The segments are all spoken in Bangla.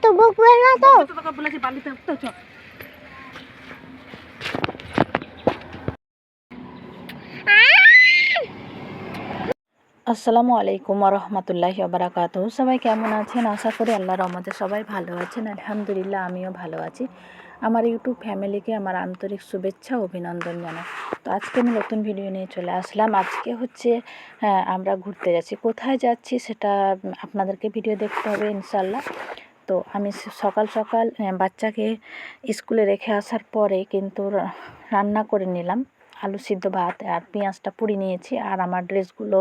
তো বকবে না তো তোকে বলেছি বালিতে উঠতে চ। আসসালামু আলাইকুম রহমতুল্লাহি বারাকাতুহু। সবাই কেমন আছেন? আশা করি আল্লাহর রহমতে সবাই ভালো আছেন। আলহামদুলিল্লাহ আমিও ভালো আছি। আমার ইউটিউব ফ্যামিলিকে আমার আন্তরিক শুভেচ্ছা ও অভিনন্দন জানাই। তো আজকে আমি নতুন ভিডিও নিয়ে চলে আসলাম। আজকে হচ্ছে আমরা ঘুরতে যাচ্ছি। কোথায় যাচ্ছি সেটা আপনাদেরকে ভিডিও দেখতে হবে ইনশাল্লাহ। তো আমি সকাল সকাল বাচ্চাকে স্কুলে রেখে আসার পরে কিন্তু রান্না করে নিলাম। আলু সিদ্ধ ভাত আর পেঁয়াজটা পুড়িয়ে নিয়েছি। আর আমার ড্রেসগুলো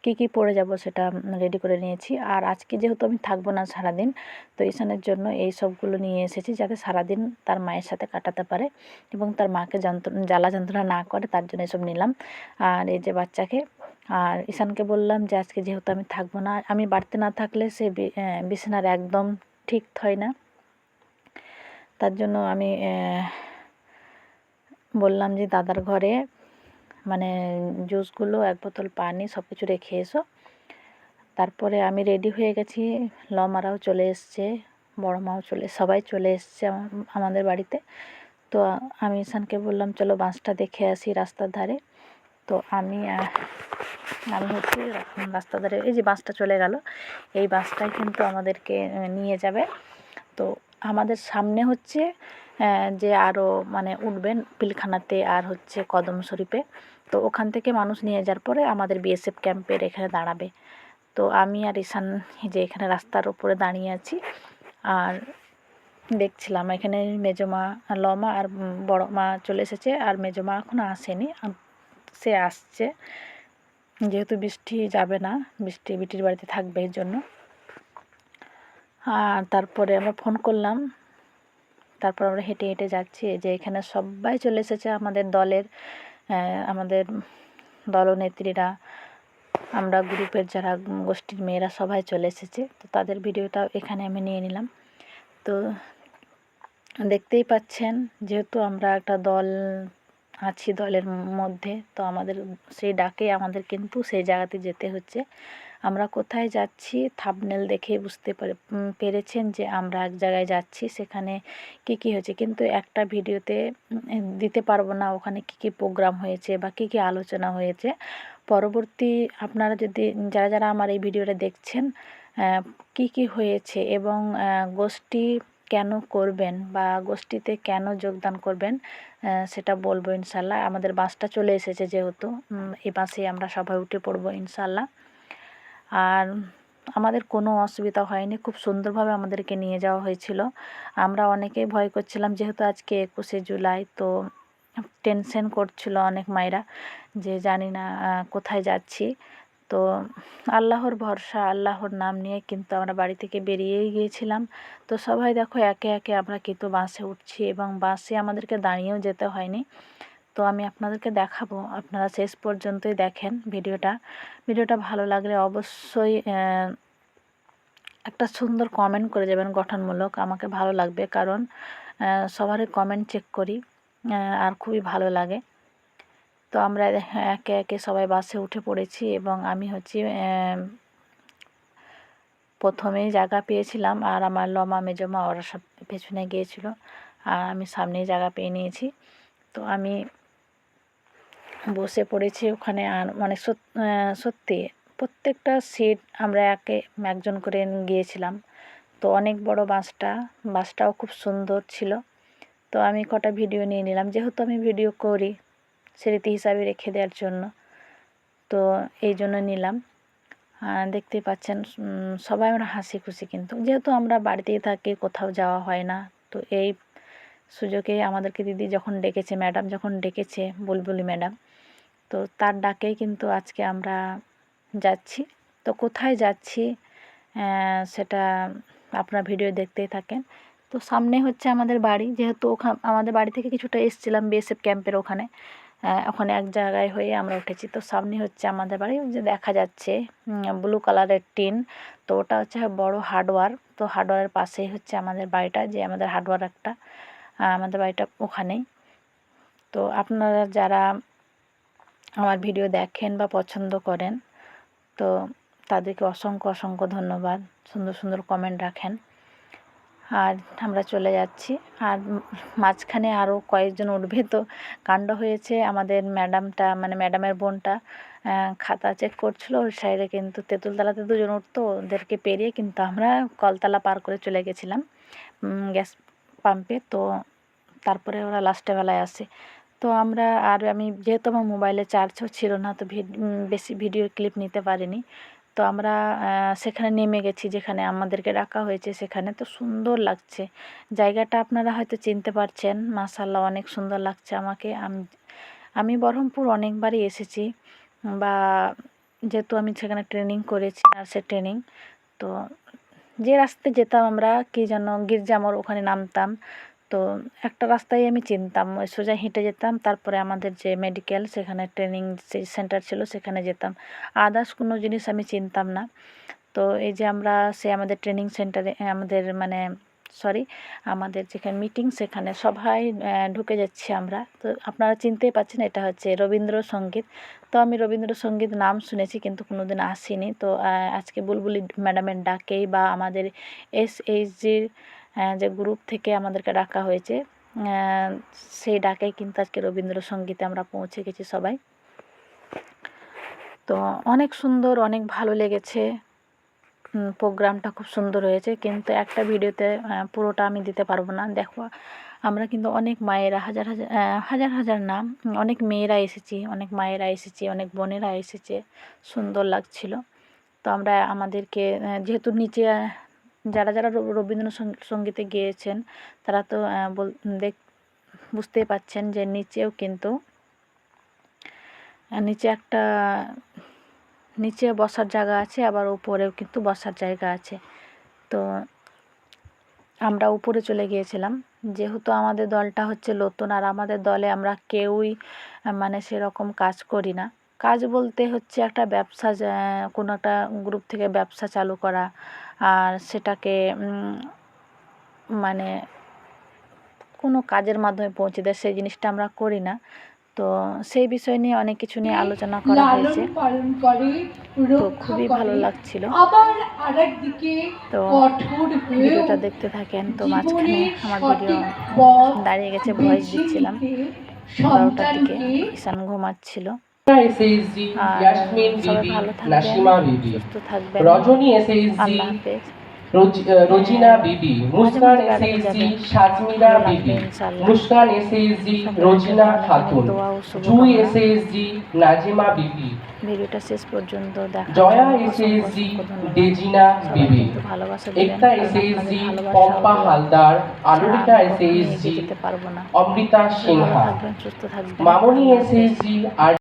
কি পরে যাব সেটা রেডি করে নিয়েছি। আর আজকে যেহেতু আমি থাকবো না সারাদিন, তো ঈশানের জন্য এই সবগুলো নিয়ে এসেছি যাতে সারাদিন তার মায়ের সাথে কাটাতে পারে এবং তার মাকে জ্বালা যন্ত্রণা না করে, তার জন্য এসব নিলাম। আর এই যে বাচ্চাকে আর ঈশানকে বললাম যে আজকে যেহেতু আমি থাকবো না, আমি বাড়িতে না থাকলে সে বিছানার একদম ঠিক হয় না, তার জন্য আমি বললাম যে দাদার ঘরে মানে জুসগুলো, এক বোতল পানি সব কিছু রেখে এসো। তারপরে আমি রেডি হয়ে গেছি। লমারাও চলে এসছে, বড় মাও সবাই চলে এসছে আমাদের বাড়িতে। তো আমি ঈশানকে বললাম চলো বাসটা দেখে আসি রাস্তার ধারে। তো আমি হচ্ছে রাস্তার ধারে, এই যে বাসটা চলে গেল, এই বাসটাই কিন্তু আমাদেরকে নিয়ে যাবে। তো আমাদের সামনে হচ্ছে যে আরও মানে উঠবেন পিলখানাতে আর হচ্ছে কদম শরীফে। তো ওখান থেকে মানুষ নিয়ে যাওয়ার পরে আমাদের বিএসএফ ক্যাম্পের এখানে দাঁড়াবে। তো আমি আর ঈশান যে এখানে রাস্তার উপরে দাঁড়িয়ে আছি আর দেখছিলাম। এখানে মেজমা লমা আর বড় মা চলে এসেছে, আর মেজমা এখনও আসেনি, সে আসছে। যেহেতু বৃষ্টি যাবে না, বৃষ্টি বিটির বাড়িতে থাকবে এর জন্য। আর তারপরে আমরা ফোন করলাম, তারপর আমরা হেঁটে হেঁটে যাচ্ছি। যে এখানে সবাই চলে এসেছে আমাদের দলের, আমাদের দলনেত্রীরা, আমরা গ্রুপের যারা গোষ্ঠীর মেয়েরা সবাই চলে এসেছে। তো তাদের ভিডিওটা এখানে আমি নিয়ে নিলাম। তো দেখতেই পাচ্ছেন, যেহেতু আমরা একটা দল আছি, দলের মধ্যে, তো আমাদের সেই ডাকে আমাদের কিন্তু সেই জায়গাতে যেতে হচ্ছে। আমরা কোথায় যাচ্ছি থাম্বনেল দেখে বুঝতে পেরেছেন যে আমরা এক জায়গায় যাচ্ছি। সেখানে কি হয়েছে কিন্তু একটা ভিডিওতে দিতে পারবো না, ওখানে কি প্রোগ্রাম হয়েছে বা কি আলোচনা হয়েছে। পরবর্তী আপনারা যদি যারা আমার এই ভিডিওটা দেখছেন, কি হয়েছে এবং গোষ্ঠী কেন করবেন বা গোষ্ঠীতে কেন যোগদান করবেন সেটা বলবো ইনশাল্লাহ। আমাদের বাসটা চলে এসেছে, যেহেতু এই বাসে আমরা সবাই উঠে পড়বো ইনশাল্লাহ। আর আমাদের কোনো অসুবিধা হয়নি, খুব সুন্দরভাবে আমাদেরকে নিয়ে যাওয়া হয়েছিল। আমরা অনেকেই ভয় করছিলাম, যেহেতু আজকে 21শে জুলাই, তো টেনশন করছিল অনেক মায়েরা যে জানি না কোথায় যাচ্ছি। তো আল্লাহর ভরসা, আল্লাহর নাম নিয়ে কিন্তু আমরা বাড়ি থেকে বেরিয়েই গিয়েছিলাম। তো সবাই দেখো একে একে আমরা কিন্তু বাসে উঠছি এবং বাসে আমাদেরকে দাঁড়িয়েও যেতে হয়নি। তো আমি আপনাদেরকে দেখাবো, আপনারা শেষ পর্যন্তই দেখেন ভিডিওটা ভালো লাগলে অবশ্যই একটা সুন্দর কমেন্ট করে যাবেন গঠনমূলক, আমাকে ভালো লাগবে, কারণ সবারই কমেন্ট চেক করি আর খুবই ভালো লাগে। তো আমরা একে একে সবাই বাসে উঠে পড়েছি এবং আমি হচ্ছে প্রথমেই জায়গা পেয়েছিলাম, আর আমার লমা মেজমা ওরা সব পেছনে গিয়েছিল আর আমি সামনেই জায়গা পেয়ে নিয়েছি। তো আমি বসে পড়েছি ওখানে। আর মানে সত্যি প্রত্যেকটা সিট আমরা একজন করে গিয়েছিলাম। তো অনেক বড় বাসটাও খুব সুন্দর ছিল। তো আমি কটা ভিডিও নিয়ে নিলাম, যেহেতু আমি ভিডিও করি স্মৃতি হিসাবে রেখে দেওয়ার জন্য, তো এই জন্য নিলাম। দেখতেই পাচ্ছেন সবাই আমরা হাসি খুশি, কিন্তু যেহেতু আমরা বাড়িতেই থাকি, কোথাও যাওয়া হয় না। তো এই সুযোগে আমাদেরকে দিদি যখন ডেকেছে, ম্যাডাম যখন ডেকেছে, বুলবুলি ম্যাডাম, তো তার ডাকেই কিন্তু আজকে আমরা যাচ্ছি। তো কোথায় যাচ্ছি সেটা আপনারা ভিডিও দেখতেই থাকেন। তো সামনে হচ্ছে আমাদের বাড়ি, যেহেতু আমাদের বাড়ি থেকে কিছুটা এসেছিলাম বিএসএফ ক্যাম্পের ওখানে, ওখানে এক জায়গায় হয়ে আমরা উঠেছি। তো সামনে হচ্ছে আমাদের বাড়ি, যে দেখা যাচ্ছে ব্লু কালারের টিন, তো ওটা হচ্ছে বড় হার্ডওয়্যার। তো হার্ডওয়্যারের পাশেই হচ্ছে আমাদের বাড়িটা, যে আমাদের হার্ডওয়্যার একটা, আমাদের বাড়িটা ওখানেই। তো আপনারা যারা আমার ভিডিও দেখেন বা পছন্দ করেন, তো তাদেরকে অসংখ্য অসংখ্য ধন্যবাদ, সুন্দর সুন্দর কমেন্ট রাখেন। আর আমরা চলে যাচ্ছি। আর মাঝখানে আরও কয়েকজন উঠবে, তো কাণ্ড হয়েছে। আমাদের ম্যাডামটা মানে ম্যাডামের বোনটা খাতা চেক করছিল, ওই সাইডে কিন্তু তেঁতুলতলাতে দুজন উঠতো, ওদেরকে পেরিয়ে কিন্তু আমরা কলতলা পার করে চলে গেছিলাম গ্যাস পাম্পে। তো তারপরে ওরা লাস্টে বেলায় আসে। তো আমরা আর আমি যেহেতু আমার মোবাইলে চার্জও ছিল না, তো বেশি ভিডিও ক্লিপ নিতে পারিনি। তো আমরা সেখানে নেমে গেছি যেখানে আমাদেরকে ডাকা হয়েছে সেখানে। তো সুন্দর লাগছে জায়গাটা, আপনারা হয়তো চিনতে পারছেন। মাশাআল্লাহ অনেক সুন্দর লাগছে আমাকে। আমি বহরমপুর অনেকবারই এসেছি, বা যেহেতু আমি সেখানে ট্রেনিং করেছি, নার্সের ট্রেনিং। তো যে রাস্তায় যেতাম আমরা, কি যেন গির্জামোড়, ওখানে নামতাম। তো একটা রাস্তায় আমি চিনতাম, ওই সোজা হেঁটে যেতাম। তারপরে আমাদের যে মেডিকেল, সেখানে ট্রেনিং যে সেন্টার ছিল সেখানে যেতাম। আদার্স কোনো জিনিস আমি চিনতাম না। তো এই যে আমরা আমাদের ট্রেনিং সেন্টারে আমাদের মানে আমাদের যেখানে মিটিং, সেখানে সবাই ঢুকে যাচ্ছি আমরা। তো আপনারা চিনতেই পাচ্ছেন এটা হচ্ছে রবীন্দ্রসঙ্গীত। তো আমি রবীন্দ্রসঙ্গীত নাম শুনেছি কিন্তু কোনোদিন আসিনি। তো আজকে বুলবুলি ম্যাডামের ডাকেই বা আমাদের SHGর যে গ্রুপ থেকে আমাদেরকে ডাকা হয়েছে, সেই ডাকেই কিন্তু আজকে রবীন্দ্রসঙ্গীতে আমরা পৌঁছে গেছি সবাই। তো অনেক সুন্দর, অনেক ভালো লেগেছে। প্রোগ্রামটা খুব সুন্দর হয়েছে, কিন্তু একটা ভিডিওতে পুরোটা আমি দিতে পারবো না। দেখো আমরা কিন্তু অনেক মায়েরা, হাজার হাজার হাজার হাজার না, অনেক মেয়েরা এসেছি, অনেক মায়েরা এসেছি, অনেক বোনেরা এসেছে, সুন্দর লাগছিল। তো আমরা আমাদেরকে যেহেতু নিচে যারা যারা রবীন্দ্রসঙ্গীতে গিয়েছেন তারা তো বুঝতেই পাচ্ছেন যে নিচেও কিন্তু নিচে বসার জায়গা আছে, আবার উপরেও কিন্তু বসার জায়গা আছে। তো আমরা উপরে চলে গিয়েছিলাম, যেহেতু আমাদের দলটা হচ্ছে নতুন, আর আমাদের দলে আমরা কেউই মানে সেরকম কাজ করি না। কাজ বলতে হচ্ছে একটা ব্যবসা, কোনো একটা গ্রুপ থেকে ব্যবসা চালু করা, আর সেটাকে মানে কোনো কাজের মাধ্যমে পৌঁছে দেয়, সেই জিনিসটা আমরা করি না। তো সেই বিষয় নিয়ে অনেক কিছু নিয়ে আলোচনা করা হয়েছে, তো খুবই ভালো লাগছিল। তো ভিডিওটা দেখতে থাকেন। তো মাঝখানে আমার ভিডিও দাঁড়িয়ে গেছে, ভয়েস দিচ্ছিলাম 12টার দিকে, ঈশান ঘুমাচ্ছিল। আর সবাই ভালো থাকবেন, সুস্থ থাকবেন, আল্লাহ হাফেজ। রোজিনা বিবি, মুস্কান SHG, শাজমিরা বিবি, মুস্কান SHG, রোজিনা খাতুন, জুই SHG, নাজিমা বিবি, ভিডিওটা শেষ পর্যন্ত দেখার জয়া জন্য SHG, ধন্যবাদ। ডেজিনা বিবি, ভালোবাসা দিবেন, একতা কারণ SHG, আপনাদের পম্পা হালদার, আলোরিকা আমি কখনোই SHG, এগিয়ে যেতে পারবো না। অমৃতা ভালো সিনহা, থাকবেন, সুস্থ থাকবেন, মামনি আল্লাহ হাফেজ। SHG, আর